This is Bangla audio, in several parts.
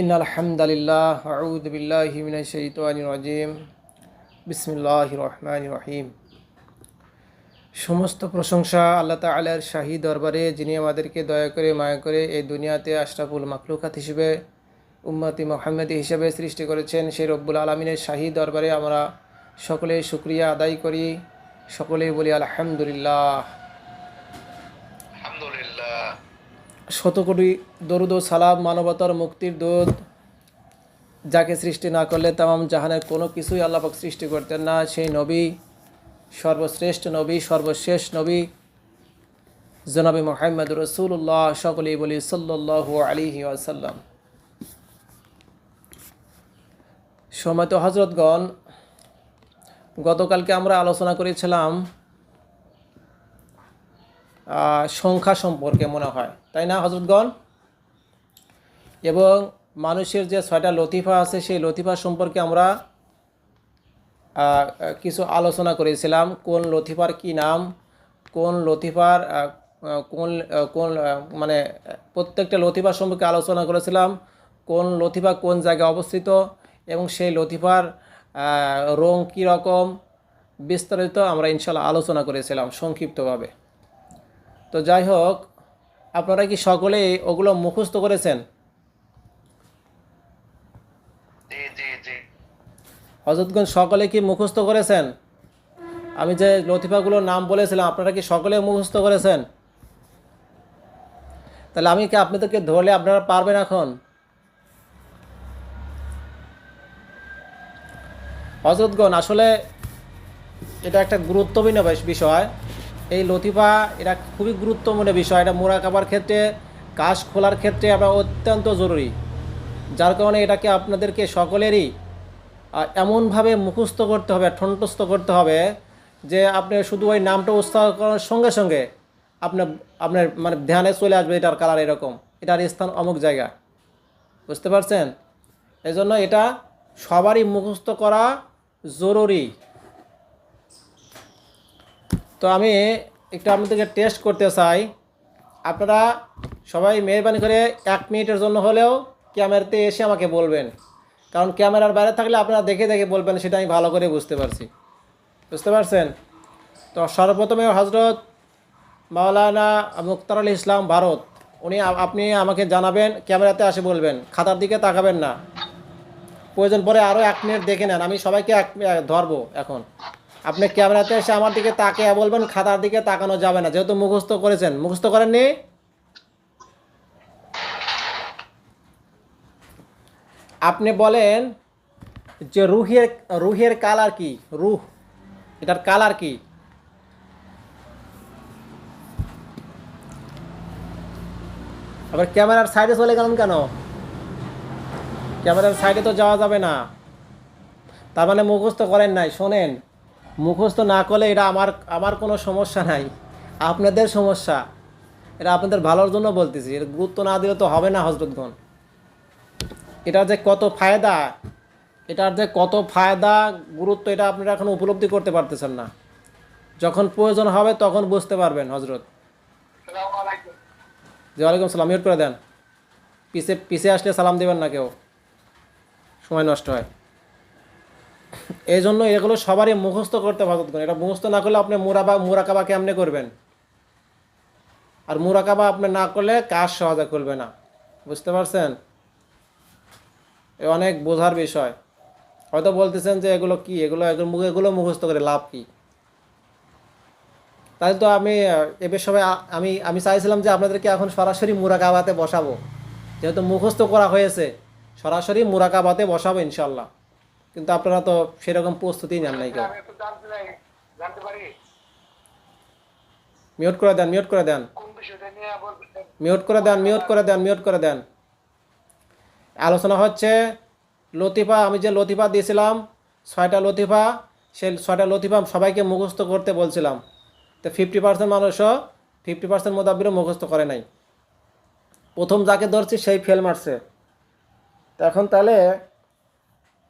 ইন্নাল হামদালিল্লাহ আউযু বিল্লাহি মিনাশ শাইতানির রাজিম বিসমিল্লাহির রহমানির রহিম। সমস্ত প্রশংসা আল্লাহ তাআলার শাহী দরবারে, যিনি আমাদেরকে দয়া করে মায়া করে এই দুনিয়াতে আশরাফুল মাখলুকাত হিসেবে উম্মতি মুহাম্মদী হিসেবে সৃষ্টি করেছেন। সেই রব্বুল আলমিনের শাহী দরবারে আমরা সকলে শুকরিয়া আদায় করি, সকলেই বলি আলহামদুলিল্লাহ। শতকোটি দরুদ ও সালাম মানবতার মুক্তির দূত, যাকে সৃষ্টি না করলে তামাম জাহানের কোনো কিছুই আল্লাহ পাক সৃষ্টি করতেন না, সেই নবী, সর্বশ্রেষ্ঠ নবী, সর্বশেষ নবী জনাবে মুহাম্মদ রাসূলুল্লাহ, সকলেই বলি সাল্লাল্লাহু আলাইহি ওয়াসাল্লাম। সম্মানিত হযরতগণ, গতকালকে আমরা আলোচনা করেছিলাম সংখ্যা সম্পর্কে, মনে হয় তাই না হযরতগণ, এবং মানুষের যে 6টা লতিফা আছে সেই লতিফা সম্পর্কে আমরা কিছু আলোচনা করেছিলাম। কোন লতিফার কি নাম, কোন লতিফার কোন কোন মানে প্রত্যেকটা লতিফা সম্পর্কে আলোচনা করেছিলাম, কোন লতিফা কোন জায়গায় অবস্থিত এবং সেই লতিফার রং কী রকম, বিস্তারিত আমরা ইনশাআল্লাহ আলোচনা করেছিলাম সংক্ষিপ্তভাবে। তো যাই হোক, আপনারা কি সকলেই ওগুলো মুখস্থ করেছেন? হযরতগণ, সকলে কি মুখস্থ করেছেন? আমি যে লতিফাগুলোর নাম বলেছিলাম আপনারা কি সকলে মুখস্থ করেছেন? তাহলে আমি কি আপনাদেরকে ধরলে আপনারা পারবেন এখন? হযরতগণ, আসলে এটা একটা গুরুত্বপূর্ণ বিষয়। এই লতিফা এটা খুবই গুরুত্বপূর্ণ বিষয়। এটা মুরাকাবার ক্ষেত্রে, কাশ খোলার ক্ষেত্রে আমরা অত্যন্ত জরুরি। যার কারণে এটাকে আপনাদেরকে সকলেরই এমনভাবে মুখস্থ করতে হবে, ঠন্টস্থ করতে হবে যে আপনি শুধু ওই নামটা উচ্চারণ করার সঙ্গে সঙ্গে আপনার মানে ধ্যানে চলে আসবে এটার কালার এরকম, এটার স্থান অমুক জায়গা। বুঝতে পারছেন? এই জন্য এটা সবারই মুখস্থ করা জরুরি। তো আমি একটু আপনাদেরকে টেস্ট করতে চাই। আপনারা সবাই মেহরবানি করে 1 মিনিটের জন্য হলেও ক্যামেরাতে এসে আমাকে বলবেন, কারণ ক্যামেরার বাইরে থাকলে আপনারা দেখে দেখে বলবেন, সেটা আমি ভালো করে বুঝতে পারছি। বুঝতে পারছেন? তো সর্বপ্রথমে হযরত মাওলানা মুখতার আলী ইসলাম ভারত, আপনি আমাকে জানাবেন, ক্যামেরাতে আসে বলবেন, খাতার দিকে তাকাবেন না। প্রয়োজন পরে আরও 1 মিনিট দেখে নেন, আমি সবাইকে ধরবো এখন। আপনি ক্যামেরাতে এসে আমার দিকে তাকিয়ে বলবেন, খাতার দিকে তাকানো যাবে না, যেহেতু মুখস্থ করেছেন। মুখস্থ করেননি? আপনি বলেন যে রুহের কালার কি? রুহ, এটার কালার কি? আবার ক্যামেরার সাইডে চলে গেলেন কেন? ক্যামেরার সাইডে তো যাওয়া যাবে না। তার মানে মুখস্থ করেন নাই। শোনেন, মুখস্থ না করলে এটা আমার কোনো সমস্যা নাই, আপনাদের সমস্যা। এটা আপনাদের ভালোর জন্য বলতেছি। এটা গুরুত্ব না দিলে তো হবে না হযরতগণ। এটার যে কত ফায়দা, গুরুত্ব, এটা আপনারা এখন উপলব্ধি করতে পারতেছেন না। যখন প্রয়োজন হবে তখন বুঝতে পারবেন। হযরত, জি ওয়ালাইকুম সালাম। মিউট করে দেন। পিছে আসলে সালাম দেবেন না কেউ, সময় নষ্ট হয়। এই জন্য এগুলো সবারই মুখস্থ করতে হযরতগণ। এটা মুখস্থ না করলে আপনি মুরাকাবা কেমনে করবেন? আর মুরাকাবা আপনি না করলে কাজ সহজে করবে না। বুঝতে পারছেন? এ অনেক বোঝার বিষয়। হয়তো বলতেছেন যে এগুলো কি, এগুলো মুখস্থ করে লাভ কি? তাই তো আমি এ বিষয়ে আমি চাইছিলাম যে আপনাদেরকে এখন সরাসরি মুরাকাবাতে বসাবো, যেহেতু মুখস্থ করা হয়েছে, সরাসরি মুরাকাবাতে বসাবো ইনশাল্লাহ। কিন্তু আপনারা তো সেরকম প্রস্তুতি নেন নাই কেউ। মিউট করে দেন, মিউট করে দেন, মিউট করে দেন, মিউট করে দেন, মিউট করে দেন। আলোচনা হচ্ছে লতিফা। আমি যে লতিফা দিয়েছিলাম 6টা লতিফা, সেই 6টা লতিফা সবাইকে মুখস্থ করতে বলছিলাম। তো 50% মানুষও 50% মোতাবিরও মুখস্থ করে নাই। প্রথম যাকে ধরছি সেই ফেল মারছে। তো এখন তাহলে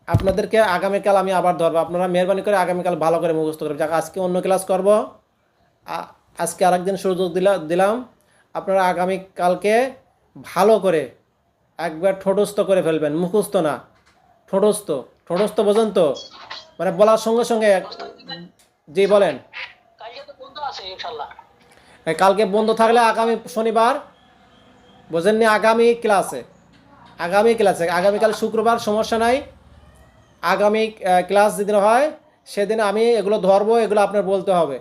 আপনাদেরকে আগামীকাল আমি আবার ধরবো। আপনারা মেহরবানি করে আগামীকাল ভালো করে মুখস্থ করবেন। যাক, আজকে অন্য ক্লাস করব, আজকে আরেকদিন সুযোগ দিলাম। আপনারা আগামীকালকে ভালো করে একবার ঠোঁটস্থ করে ফেলবেন, মুখস্থ না, ঠোঁটস্থ। ঠোঁটস্থ বোঝেন তো, মানে বলার সঙ্গে সঙ্গে। জি বলেন। কালকে তো বন্ধ আছে ইনশাআল্লাহ। কালকে বন্ধ থাকলে আগামী শনিবার, বোঝেননি, আগামীকাল ইনশাআল্লাহ। শুক্রবার, সমস্যা নাই। আগামী ক্লাস যেদিন হয় সেদিন আমি এগুলো ধরবো, এগুলো আপনার বলতে হবে।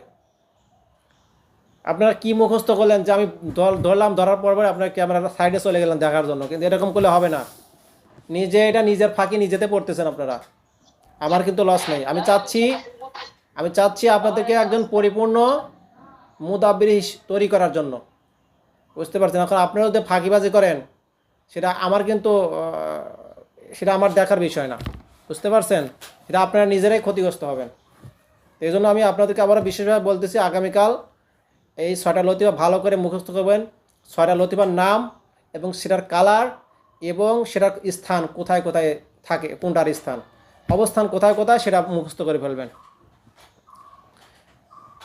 আপনারা কি মুখস্থ করলেন যে আমি ধরলাম, ধরার পর আপনার ক্যামেরাটা সাইডে চলে গেলেন দেখার জন্য, কিন্তু এরকম করলে হবে না। এটা নিজের ফাঁকি নিজেতে পড়তেছেন আপনারা, আমার কিন্তু লস নেই। আমি চাচ্ছি আপনাদেরকে একজন পরিপূর্ণ মুদাব্বির তৈরি করার জন্য, বুঝতে পারছেন? এখন আপনারা যদি ফাঁকিবাজি করেন, সেটা আমার কিন্তু সেটা আমার দেখার বিষয় না, বুঝতে পারছেন? এটা আপনারা নিজেরাই ক্ষতিগ্রস্ত হবেন। তো এই জন্য আমি আপনাদেরকে আবার বিশেষভাবে বলতেছি, আগামীকাল এই 6টা লতিফা ভালো করে মুখস্থ করবেন। 6টা লতিফার নাম এবং সেটার কালার এবং সেটার স্থান কোথায় কোথায় থাকে, কোনটার স্থান অবস্থান কোথায় কোথায়, সেটা মুখস্থ করে ফেলবেন।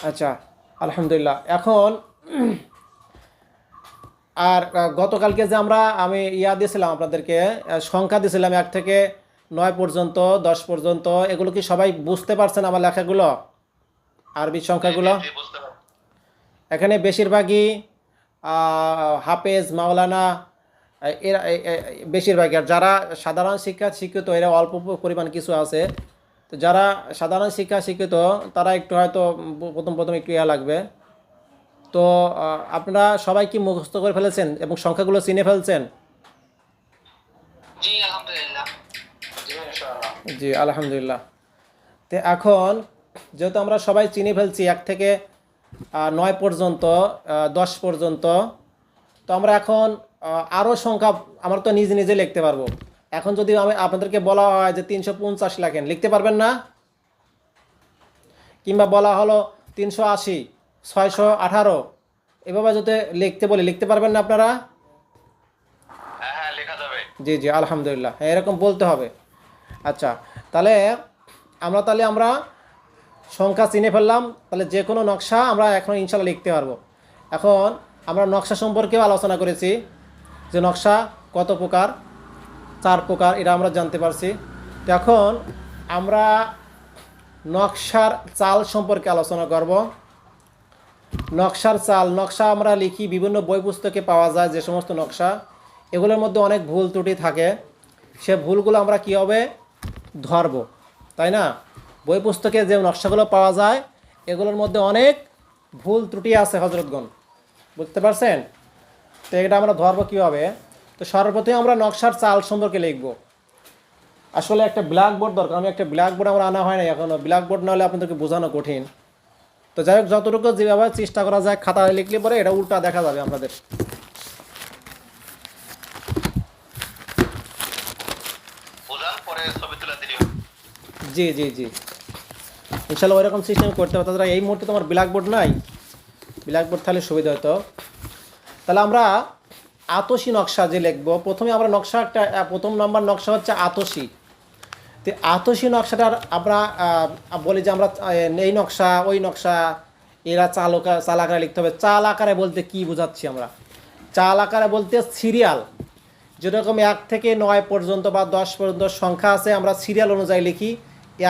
আচ্ছা, আলহামদুলিল্লাহ। এখন আর গতকালকে যে আমি দিয়েছিলাম আপনাদেরকে, সংখ্যা দিয়েছিলাম 1 থেকে 9 পর্যন্ত, 10 পর্যন্ত, এগুলো কি সবাই বুঝতে পারছেন আমার লেখাগুলো, আরবি সংখ্যাগুলো? এখানে বেশিরভাগই হাফেজ, মাওলানা, এরা বেশিরভাগই। আর যারা সাধারণ শিক্ষা শিক্ষিত, এরা অল্প পরিমাণ কিছু আছে। তো যারা সাধারণ শিক্ষা শিক্ষিত, তারা একটু হয়তো প্রথম প্রথম একটু লাগবে। তো আপনারা সবাই কি মুখস্থ করে ফেলেছেন এবং সংখ্যাগুলো চিনে ফেলছেন? জি আলহামদুলিল্লাহ। জি ইনশাআল্লাহ। জি আলহামদুলিল্লাহ। তো এখন যেহেতু আমরা সবাই চিনে ফেলছি 1 থেকে 9 পর্যন্ত, 10 পর্যন্ত, তো আমরা এখন আরও সংখ্যা আমরা তো নিজে নিজে লিখতে পারবো। এখন যদি আমি আপনাদেরকে বলা হয় যে 350 লেখেন, লিখতে পারবেন না? কিংবা বলা হলো 380, 618, এভাবে যদি লিখতে পারবেন না আপনারা? হ্যাঁ লেখা যাবে। জি জি আলহামদুলিল্লাহ, হ্যাঁ এরকম বলতে হবে। আচ্ছা, তাহলে আমরা সংখ্যা চিনে ফেললাম, তাহলে যে কোনো নকশা আমরা এখন ইনশাল্লাহ লিখতে পারবো। এখন আমরা নকশা সম্পর্কেও আলোচনা করেছি, যে নকশা কত প্রকার, 4 প্রকার, এটা আমরা জানতে পারছি। তো এখন আমরা নকশার চাল সম্পর্কে আলোচনা করব। নকশার চাল, নকশা আমরা লিখি, বিভিন্ন বই পুস্তকে পাওয়া যায় যে সমস্ত নকশা, এগুলোর মধ্যে অনেক ভুল ত্রুটি থাকে। সে ভুলগুলো আমরা কীভাবে ধরব, তাই না? বই পুস্তকে যে নকশাগুলো পাওয়া যায়, এগুলোর মধ্যে অনেক ভুল ত্রুটি আছে হজরতগণ, বুঝতে পারছেন? তো এটা আমরা ধরবো কীভাবে? তো সর্বপ্রথমে আমরা নকশার চাল সম্পর্কে লিখব। আসলে একটা ব্ল্যাকবোর্ড দরকার, আমি একটা ব্ল্যাকবোর্ড আমার আনা হয় না এখনও। ব্ল্যাকবোর্ড না হলে আপনাদেরকে বোঝানো কঠিন। তো যাই হোক, যতটুকু যেভাবে চেষ্টা করা যায় খাতায় লিখলে পরে এটা উল্টা দেখা যাবে আপনাদের। জি জি জি ইনশাল্লাহ ওইরকম সিস্টেম করতে হবে। তাছাড়া এই মুহূর্তে তোমার ব্ল্যাকবোর্ড নাই, ব্ল্যাকবোর্ড থাকলে সুবিধা হতো। তাহলে আমরা আতসী নকশা যে লিখবো, প্রথমে আমরা প্রথম নম্বর নকশা হচ্ছে আতসী। তো আতসী নকশাটার আমরা বলি যে আমরা এই নকশা ওই নকশা, এরা চাল আকারে লিখতে হবে। চাল আকারে বলতে কি বোঝাচ্ছি আমরা? চাল আকারে বলতে সিরিয়াল, যেরকম 1 থেকে 9 পর্যন্ত বা 10 পর্যন্ত সংখ্যা আছে, আমরা সিরিয়াল অনুযায়ী লিখি।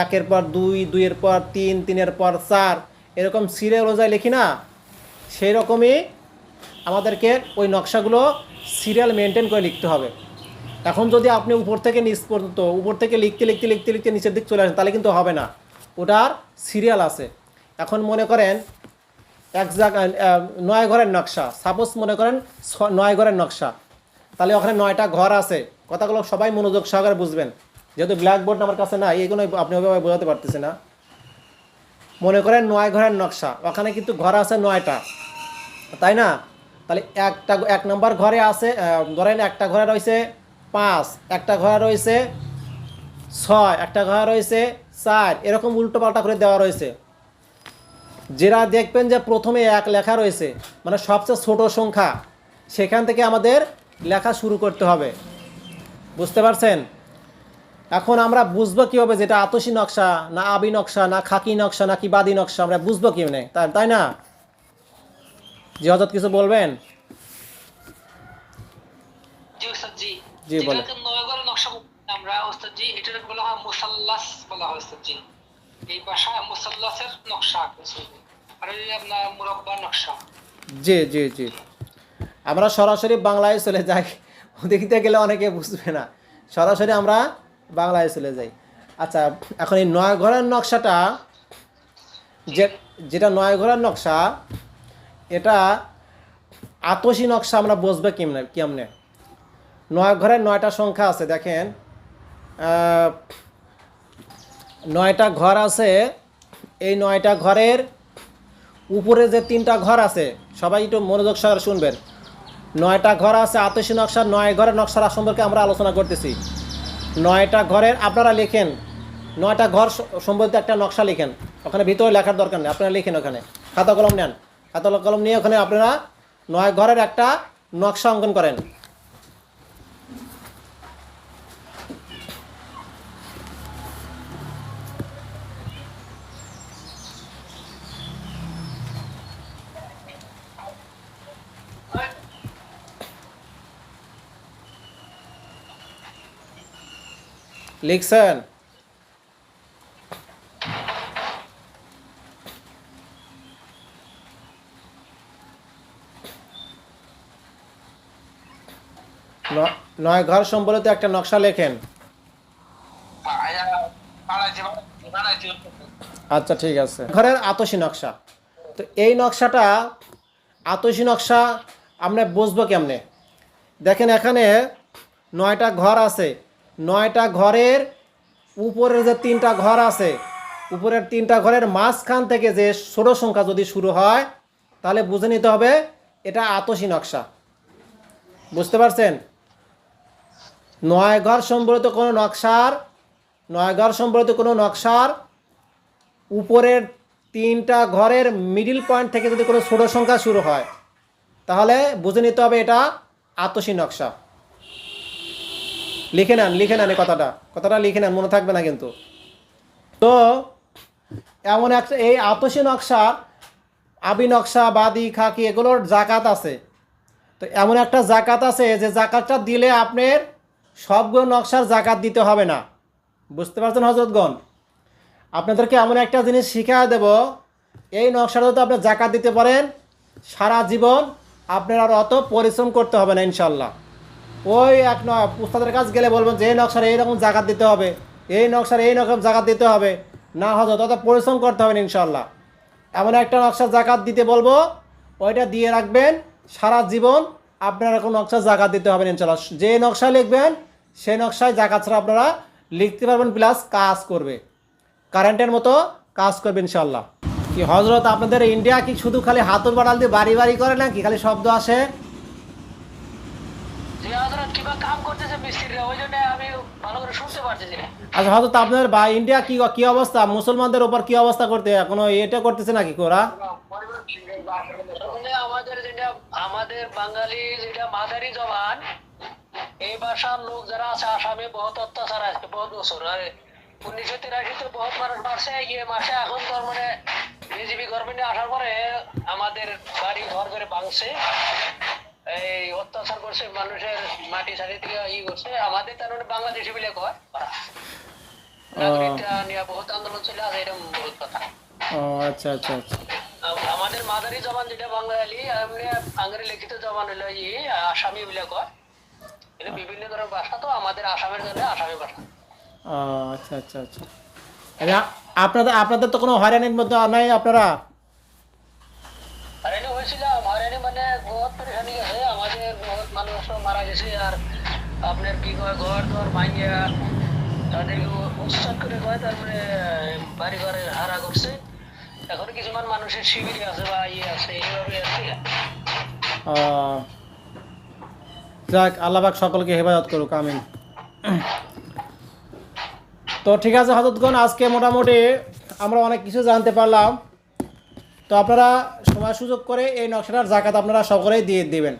1-এর পর 2, 2-এর পর 3, 3-এর পর 4, এরকম সিরিয়াল অনুযায়ী লিখি না? সেই রকমই আমাদেরকে ওই নকশাগুলো সিরিয়াল মেনটেন করে লিখতে হবে। এখন যদি আপনি উপর থেকে নিচ পর্যন্ত, উপর থেকে লিখতে লিখতে লিখতে লিখতে নিচের দিক চলে আসেন, তাহলে কিন্তু হবে না, ওটার সিরিয়াল আছে। এখন মনে করেন 9 ঘরের নকশা, সাপোজ মনে করেন 9 ঘরের নকশা, তাহলে ওখানে 9টা ঘর আছে। কথাগুলো সবাই মনোযোগ সহকারে বুঝবেন, যেহেতু ব্ল্যাকবোর্ড আমার কাছে না, এইগুলো আপনি ওইভাবে বোঝাতে পারতেছি না। মনে করেন 9 ঘরের নকশা, ওখানে কিন্তু ঘর আছে 9টা, তাই না? তাহলে 1 নম্বর ঘরে আছে, ধরেন একটা ঘরে রয়েছে 5, একটা ঘরে রয়েছে 6, একটা ঘরে রয়েছে 4, এরকম উল্টো পাল্টা করে দেওয়া রয়েছে। যেটা দেখবেন যে প্রথমে 1 লেখা রয়েছে, মানে সবচেয়ে ছোট সংখ্যা, সেখান থেকে আমাদের লেখা শুরু করতে হবে, বুঝতে পারছেন? এখন আমরা বুঝবো কীভাবে যেটা আতসী নকশা না আবি নকশা না খাকি নকশা নাকি বাদি নকশা, আমরা বুঝবো কীভাবে? তাই না? জি হযরত কিছু বলবেন? জি উস্তাদ জি। জি বলে। যেটাকে নয়গড়ের নকশা বলি আমরা ওস্তাদজি, এটাকে বলা হয় মুসাল্লাস বলা হয় ওস্তাদজি। এই ভাষায় মুসাল্লাসের নকশা আঁকতেছে, আর এই আপনার মুরব্বার নকশা। জি জি জি, আমরা সরাসরি বাংলায় চলে যাই, ওদিকে গেলে অনেকে বুঝবে না, সরাসরি আমরা বাংলায় চলে যাই। আচ্ছা, এখন এই নয় ঘরের নকশাটা, যেটা নয় ঘরের নকশা, এটা আতসী নকশা আমরা বুঝবে কেমনে? নয় ঘরের 9টা সংখ্যা আছে, দেখেন 9টা ঘর আছে। এই 9টা ঘরের উপরে যে 3টা ঘর আছে, সবাই একটু মনোযোগ সহকারে শুনবেন। 9টা ঘর আছে আতসী নকশা, 9 ঘরের নকশা সম্পর্কে আমরা আলোচনা করতেছি। 9টা ঘরের আপনারা লেখেন, 9টা ঘর সম্বলিত একটা নকশা লিখেন, ওখানে ভিতরে লেখার দরকার নেই, আপনারা লিখেন, ওখানে খাতা কলম নেন, খাতা কলম নিয়ে ওখানে আপনারা 9 ঘরের একটা নকশা অঙ্কন করেন। লিখছেন? নয় ঘর সম্বলিত একটা নকশা লেখেন। আচ্ছা ঠিক আছে, ঘরের আতসী নকশা। তো এই নকশাটা, আতসী নকশা আমরা বুঝবো কেমনে? দেখেন এখানে 9টা ঘর আছে, 9টা ঘরের উপরের যে 3টা ঘর আছে, উপরের 3টা ঘরের মাঝখান থেকে যে ষোড় সংখ্যা যদি শুরু হয়, তাহলে বুঝে নিতে হবে এটা আতসী নকশা। বুঝতে পারছেন? 9 ঘর সম্বলিত কোনো নকশার, 9 ঘর সম্বলিত কোনো নকশার উপরের 3টা ঘরের মিডিল পয়েন্ট থেকে যদি কোনো ছোট সংখ্যা শুরু হয়, তাহলে বুঝে নিতে হবে এটা আতসী নকশা। লিখে নেন, লিখে নেন, এই কথাটা লিখে নেন, মনে থাকবে না কিন্তু। তো এমন একটা, এই আতসী নকশার আবি নকশা, বাদি, খাকি এগুলোর জাকাত আছে। তো এমন একটা জাকাত আছে যে জাকাতটা দিলে আপনার সবগুলো নকশার জাকাত দিতে হবে না। বুঝতে পারছেন হযরতগণ? আপনাদেরকে এমন একটা জিনিস শিখিয়ে দেব, এই নকশাটা যদি আপনি জাকাত দিতে পারেন, সারা জীবন আপনার আর অত পরিশ্রম করতে হবে না ইনশাল্লাহ। ওই উস্তাদের কাছে গেলে বলবেন যে এই নকশার এইরকম জাকাত দিতে হবে, এই নকশার এই রকম জাকাত দিতে হবে না, হযরত অত পরিশ্রম করতে হবে না ইনশাল্লাহ। এমন একটা নকশার জাকাত দিতে বলবো, ওইটা দিয়ে রাখবেন, সারা জীবন আপনার কোনো নকশার জাকাত দিতে হবে না ইনশাল্লাহ। যে নকশা লিখবেন সেই নকশায় জাকাত ছাড়া আপনারা লিখতে পারবেন, প্লাস কাজ করবে, কারেন্টের মতো কাজ করবে ইনশাল্লাহ। কি হযরত, আপনাদের ইন্ডিয়া কি শুধু খালি হাতুর বাড়াল দিয়ে বাড়ি বাড়ি করে নাকি খালি শব্দ আসে? যে হযরত কিবা কাম করতেছে মিস্ত্রিরা, ওই জন্য আমি ভালো করে শুনতে পারতেছি না। আচ্ছা হযরত, আপনাদের বা ইন্ডিয়া কি কি অবস্থা, মুসলমানদের উপর কি অবস্থা করতে কোনো এটা করতেছে নাকি ওরা? আসলে আমাদের যেটা, আমাদের বাঙালি যেটা মাদারি জবান, এই ভাষার লোক যারা আছে আসামে বহুত অত্যাচার আছে, বহুত বছর। আর 1983-তে বহুত মানুষ মারছে, গিয়ে মাসে এখন তো মানে বিজেপি গভর্নমেন্টে আসার পরে আমাদের বাড়ি ঘর করে ভাঙছে, এই অত্যাচার করছে, মানুষের মাটি সারি দিয়ে করছে। আমাদের তার মানে বাংলাদেশি বলে কয়, নাগরিকটা নিয়ে বহুত আন্দোলন চলে আসে, এরকম বহুত কথা। ও আচ্ছা আচ্ছা আচ্ছা। আমাদের মাদারি জবান যেটা বাঙালি, এমনি আঙ্গারি লিখিত জবান হলো আসামি বলে কয়। এটা বিভিন্ন ধরনের ভাষা, তো আমাদের আসামের জন্য আসামি ভাষা। ও আচ্ছা আচ্ছা আচ্ছা। আপনাদের আপনাদের তো কোনো হয়রানির মধ্যে নাই আপনারা? হয়রানি হয়েছিলাম, হয়রানি মানে বহুত পরেশানি গেছে, আমাদের বহুত মানুষ মারা গেছে। আর আপনার কি কয়, ঘর দর ভাঙিয়া তাদেরকে উচ্ছেদ করে কয়, তারপরে বাড়ি ঘরে হারা করছে। এখন কিছুমান মানুষের শিবিরে আছে বা আছে, এইভাবে আছে। যাক, আল্লাহ পাক সকলকে হেফাজত করুক, আমিন। তো ঠিক আছে হযরতগণ, আজকে মোটামুটি আমরা অনেক কিছু জানতে পারলাম। তো আপনারা সময় সুযোগ করে এই নকশাটার জাকাত আপনারা সকলেই দিয়ে দিবেন।